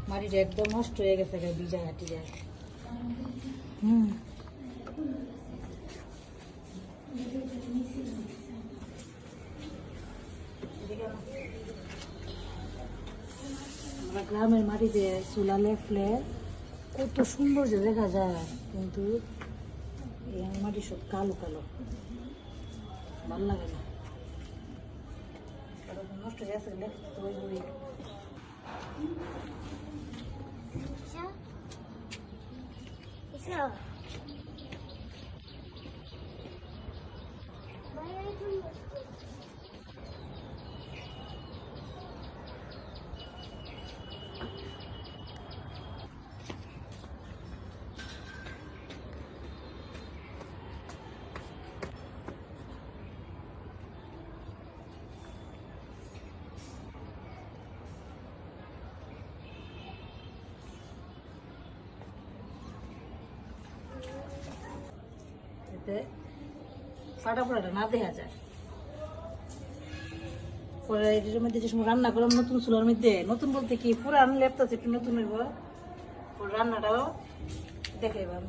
মাটিটা একদম নষ্ট হয়ে গেছে, ভিজা হাঁটি যায়। আমরা গ্রামের মাটিতে চুলা লেপলে কত সুন্দর যে দেখা যায়, কিন্তু এই মাটি সব কালো কালো, ভালো লাগে না। নষ্ট হয়ে গেছে ফাটা ফোড়াটা না দেখা যায়। পরে এটার মধ্যে যে সময় রান্না করলাম নতুন চুলার মধ্যে, নতুন বলতে কি পুরান লেপটা একটু নতুন হইব, রান্নাটাও দেখাইবাম।